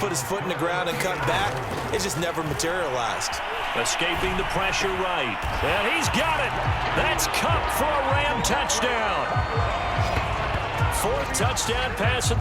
put his foot in the ground and cut back. It just never materialized. Escaping the pressure right. And he's got it. That's Cup for a Ram touchdown. Fourth touchdown pass.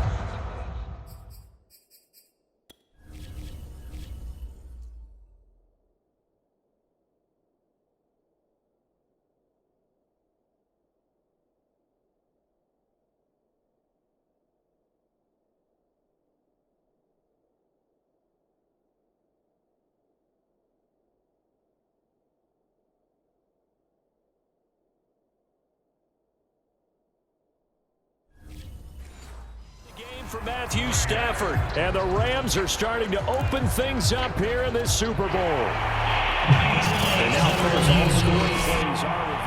For Matthew Stafford, and the Rams are starting to open things up here in this Super Bowl. And now there's all scoring plays are reviewed.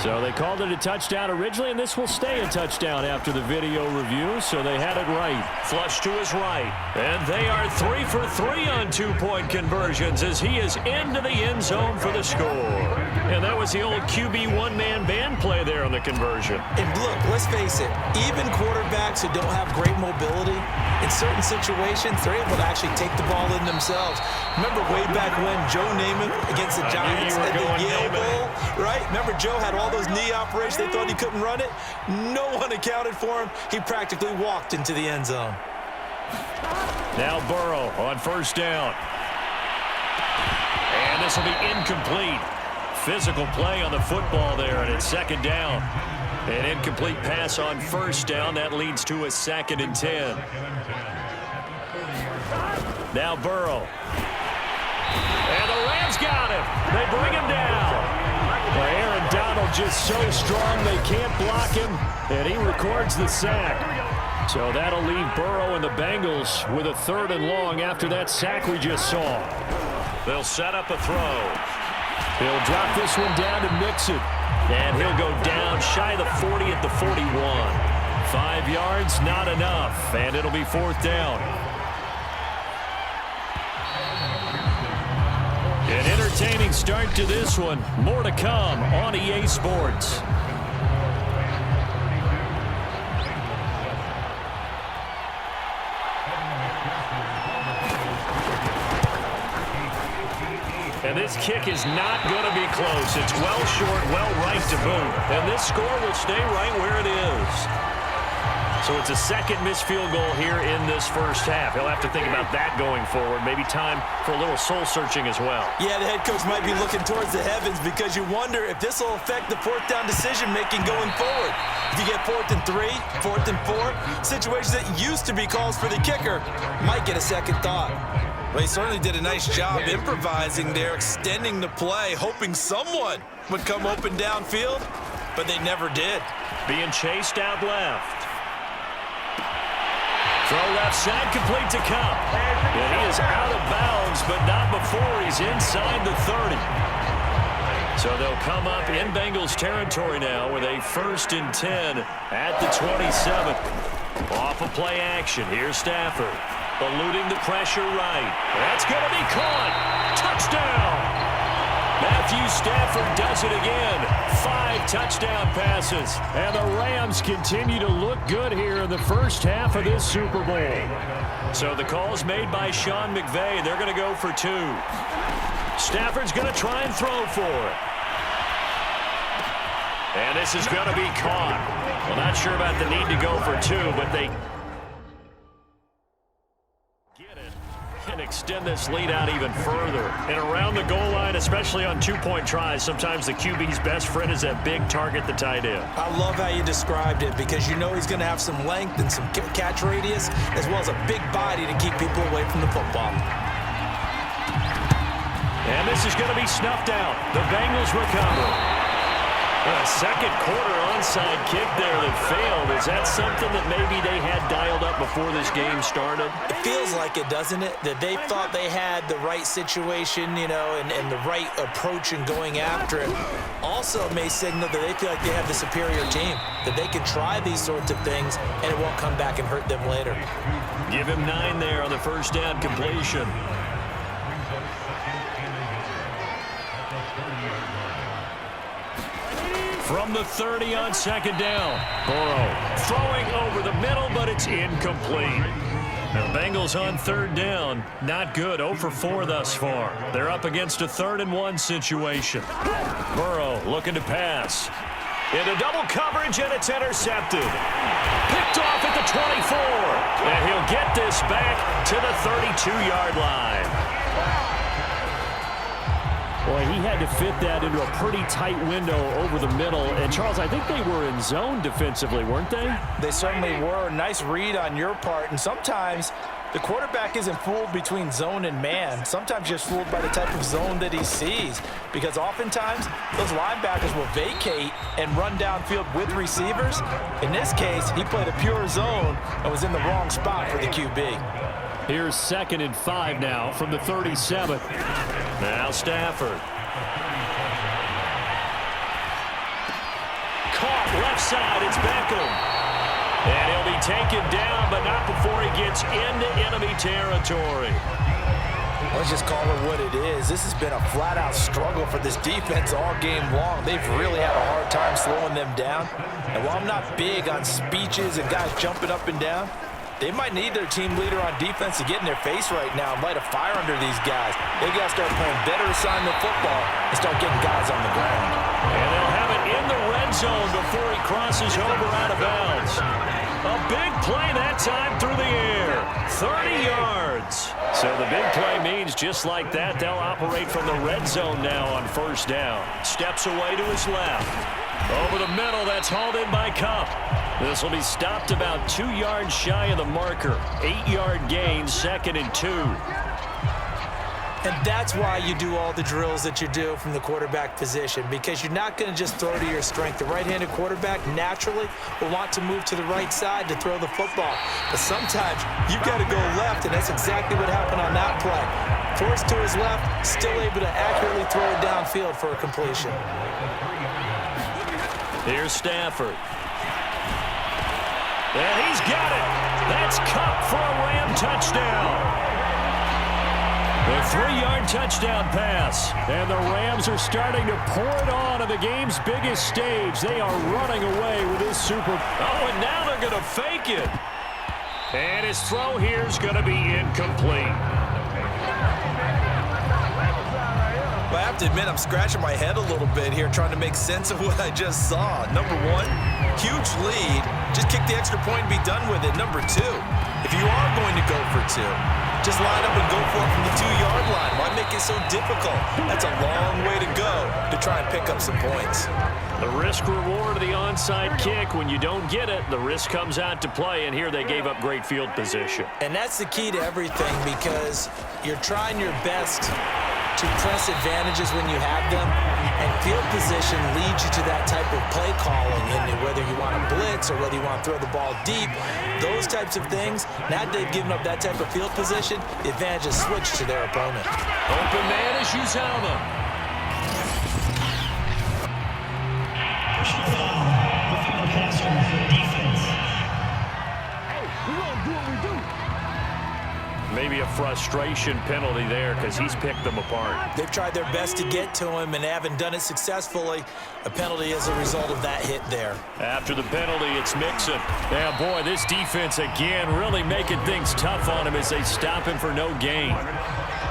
So they called it a touchdown originally, and this will stay a touchdown after the video review, so they had it right. Flush to his right, and they are 3 for 3 on two-point conversions as he is into the end zone for the score. And that was the old QB one-man band play there on the conversion. And look, let's face it, even quarterbacks who don't have great mobility, in certain situations, they're able to actually take the ball in themselves. Remember way back when Joe Namath against the Giants at the Yale Bowl, right? Remember Joe had all those knee operations. They thought he couldn't run it. No one accounted for him. He practically walked into the end zone. Now Burrow on first down. And this will be incomplete. Physical play on the football there, and it's second down. An incomplete pass on first down. That leads to a 2nd and 10. Now Burrow. And the Rams got him. They bring him down. Well, Aaron Donald just so strong they can't block him, and he records the sack. So that'll leave Burrow and the Bengals with a 3rd and long after that sack we just saw. They'll set up a throw. He'll drop this one down to Mixon. And he'll go down shy of the 40 at the 41. 5 yards, not enough, and it'll be 4th down. An entertaining start to this one. More to come on EA Sports. And this kick is not going to be close. It's well short, well right to boot. And this score will stay right where it is. So it's a 2nd missed field goal here in this first half. He'll have to think about that going forward. Maybe time for a little soul-searching as well. Yeah, the head coach might be looking towards the heavens because you wonder if this will affect the 4th down decision-making going forward. If you get 4th and 3, 4th and 4, situations that used to be calls for the kicker might get a second thought. Well, he certainly did a nice job improvising there, extending the play, hoping someone would come open downfield, but they never did. Being chased out left. Throw left side, complete to Cup. And he is out of bounds, but not before he's inside the 30. So they'll come up in Bengals territory now with a 1st and 10 at the 27. Off of play action. Here's Stafford. Eluding the pressure right. That's going to be caught. Touchdown! Matthew Stafford does it again. 5 touchdown passes. And the Rams continue to look good here in the first half of this Super Bowl. So the call's made by Sean McVay. They're going to go for 2. Stafford's going to try and throw for it. And this is going to be caught. Well, not sure about the need to go for 2, but they can extend this lead out even further. And around the goal line, especially on 2-point tries, sometimes the QB's best friend is that big target, the tight end. I love how you described it because you know he's going to have some length and some catch radius as well as a big body to keep people away from the football. And this is going to be snuffed out. The Bengals recover. A second quarter onside kick there that failed. Is that something that maybe they had dialed up before this game started? It feels like it, doesn't it? That they thought they had the right situation, you know, and the right approach in going after it. Also may signal that they feel like they have the superior team, that they can try these sorts of things and it won't come back and hurt them later. Give him 9 there on the first down completion. from the 30 on second down. Burrow throwing over the middle, but it's incomplete. The Bengals on third down. Not good. 0 for 4 thus far. They're up against a 3rd and 1 situation. Burrow looking to pass. Into double coverage, and it's intercepted. Picked off at the 24. And he'll get this back to the 32-yard line. Boy, he had to fit that into a pretty tight window over the middle. And, Charles, I think they were in zone defensively, weren't they? They certainly were. Nice read on your part. And sometimes the quarterback isn't fooled between zone and man. Sometimes just fooled by the type of zone that he sees. Because oftentimes, those linebackers will vacate and run downfield with receivers. In this case, he played a pure zone and was in the wrong spot for the QB. Here's 2nd and 5 now from the 37. Now Stafford. Caught left side. It's Beckham. And he'll be taken down, but not before he gets into enemy territory. Let's just call it what it is. This has been a flat-out struggle for this defense all game long. They've really had a hard time slowing them down. And while I'm not big on speeches and guys jumping up and down, they might need their team leader on defense to get in their face right now and light a fire under these guys. They got to start playing better assignment football and start getting guys on the ground. And they'll have it in the red zone before he crosses over out of bounds. A big play that time through the air. 30 yards. So the big play means just like that, they'll operate from the red zone now on 1st down. Steps away to his left. Over the middle, that's hauled in by Kupp. This will be stopped about 2 yards shy of the marker. 8-yard gain, 2nd and 2. And that's why you do all the drills that you do from the quarterback position, because you're not going to just throw to your strength. The right-handed quarterback naturally will want to move to the right side to throw the football. But sometimes you've got to go left, and that's exactly what happened on that play. Forced to his left, still able to accurately throw it downfield for a completion. Here's Stafford. And he's got it. That's Kupp for a Ram touchdown. A 3-yard touchdown pass. And the Rams are starting to pour it on the game's biggest stage. They are running away with this Super Bowl. Oh, and now they're going to fake it. And his throw here is going to be incomplete. Well, I have to admit, I'm scratching my head a little bit here trying to make sense of what I just saw. Number one, huge lead. Just kick the extra point and be done with it. Number two, if you are going to go for 2, just line up and go for it from the 2-yard line. Why make it so difficult? That's a long way to go to try and pick up some points. The risk-reward of the onside kick, when you don't get it, the risk comes out to play, and here they gave up great field position. And that's the key to everything, because you're trying your best to press advantages when you have them, and field position leads you to that type of play calling, and whether you want to blitz or whether you want to throw the ball deep, those types of things. Now that they've given up that type of field position, the advantage is switched to their opponent. Open man is Uzama. Maybe a frustration penalty there because he's picked them apart. They've tried their best to get to him and haven't done it successfully. A penalty as a result of that hit there. After the penalty, it's Mixon. Yeah, boy, this defense again really making things tough on him as they stop him for no gain.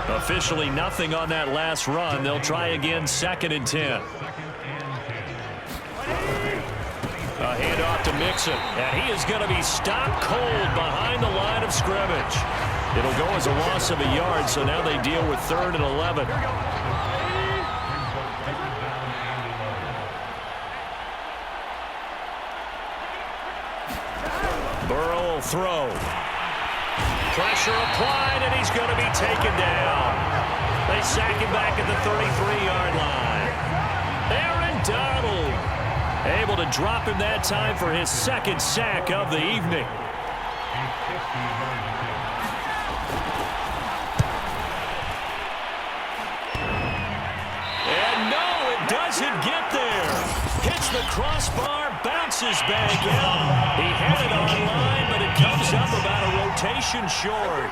Officially nothing on that last run. They'll try again, 2nd and 10. A handoff to Mixon, and he is going to be stopped cold behind the line of scrimmage. It'll go as a loss of a yard, so now they deal with 3rd and 11. Burrow will throw. Pressure applied, and he's going to be taken down. They sack him back at the 33-yard line. Aaron Donald able to drop him that time for his 2nd sack of the evening. Doesn't get there. Hits the crossbar, bounces back out. He had it on line, but it comes up about a rotation short.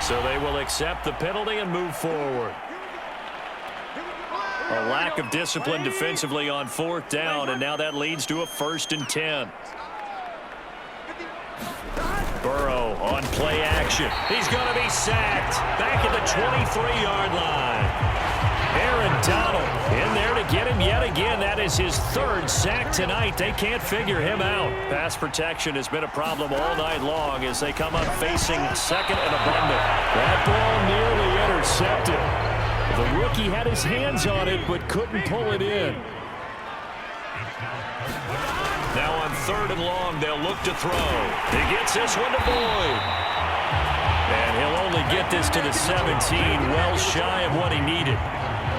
So they will accept the penalty and move forward. A lack of discipline defensively on 4th down, and now that leads to a 1st and 10. Burrow on play action. He's going to be sacked back at the 23-yard line. Aaron Donald in there to get him yet again. That is his 3rd sack tonight. They can't figure him out. Pass protection has been a problem all night long as they come up facing 2nd and abundant. That ball nearly intercepted. The rookie had his hands on it but couldn't pull it in. Now on 3rd and long, they'll look to throw. He gets this one to Boyd. And he'll only get this to the 17, well shy of what he needed.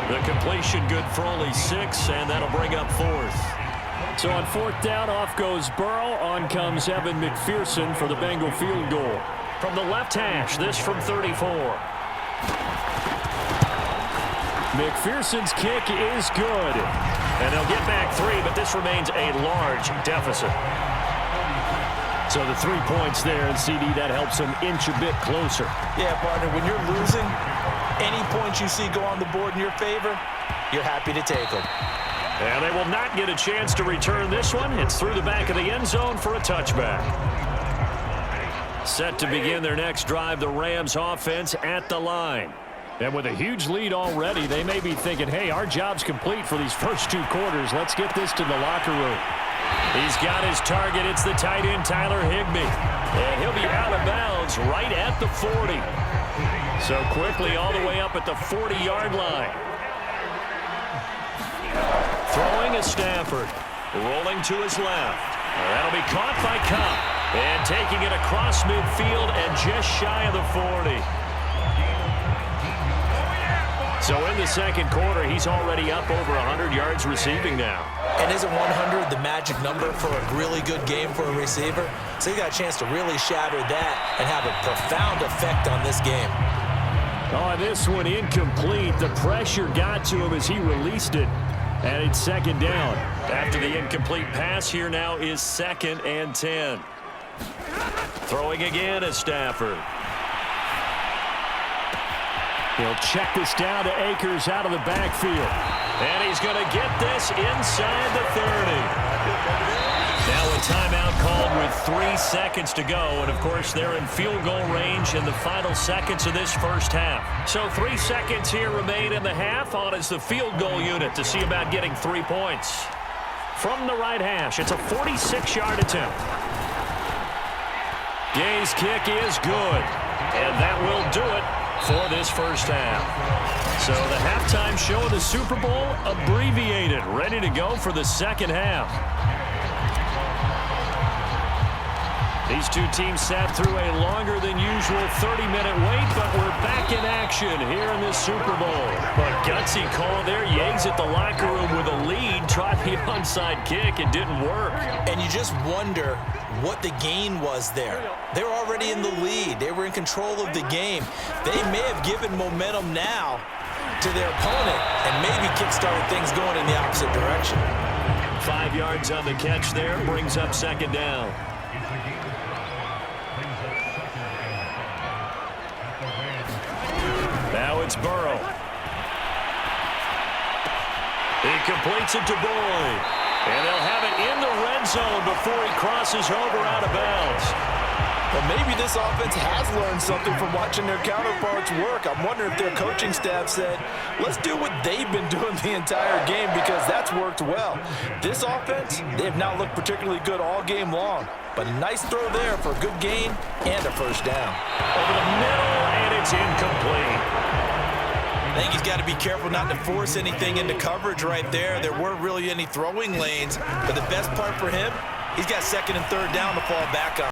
The completion good for only 6, and that'll bring up 4th. So on 4th down, off goes Burrow. On comes Evan McPherson for the Bengal field goal. From the left hash, this from 34. McPherson's kick is good. And they'll get back 3, but this remains a large deficit. So the 3 points there, and CD, that helps them inch a bit closer. Yeah, partner, when you're losing, any points you see go on the board in your favor, you're happy to take them. And they will not get a chance to return this one. It's through the back of the end zone for a touchback. Set to begin their next drive, the Rams offense at the line. And with a huge lead already, they may be thinking, hey, our job's complete for these first 2 quarters. Let's get this to the locker room. He's got his target. It's the tight end, Tyler Higbee. And he'll be out of bounds right at the 40. So quickly all the way up at the 40-yard line. Throwing is Stafford. Rolling to his left. That'll be caught by Cup. And taking it across midfield and just shy of the 40. So in the 2nd quarter, he's already up over 100 yards receiving now. And isn't 100 the magic number for a really good game for a receiver? So he got a chance to really shatter that and have a profound effect on this game. Oh, this one incomplete. The pressure got to him as he released it. And it's 2nd down. After the incomplete pass, here now is 2nd and 10. Throwing again is Stafford. He'll check this down to Akers out of the backfield. And he's going to get this inside the 30. Now a timeout called with 3 seconds to go. And, of course, they're in field goal range in the final seconds of this first half. So 3 seconds here remain in the half. On is the field goal unit to see about getting 3 points. From the right hash, it's a 46-yard attempt. Gay's kick is good. And that will do it for this first half. So the halftime show of the Super Bowl abbreviated, ready to go for the second half. These 2 teams sat through a longer than usual 30-minute wait, but we're back in action here in the Super Bowl. But gutsy call there. Yates at the locker room with a lead, tried the onside kick. It didn't work. And you just wonder what the gain was there. They were already in the lead. They were in control of the game. They may have given momentum now to their opponent and maybe kick-started things going in the opposite direction. 5 yards on the catch there, brings up 2nd down. Now it's Burrow. He completes it to Boyd. And they'll have it in the red zone before he crosses over out of bounds. Well, maybe this offense has learned something from watching their counterparts work. I'm wondering if their coaching staff said, let's do what they've been doing the entire game because that's worked well. This offense, they have not looked particularly good all game long. But a nice throw there for a good gain and a first down. Over the middle, and it's incomplete. I think he's got to be careful not to force anything into coverage right there. There weren't really any throwing lanes. But the best part for him, he's got 2nd and 3rd down to fall back on.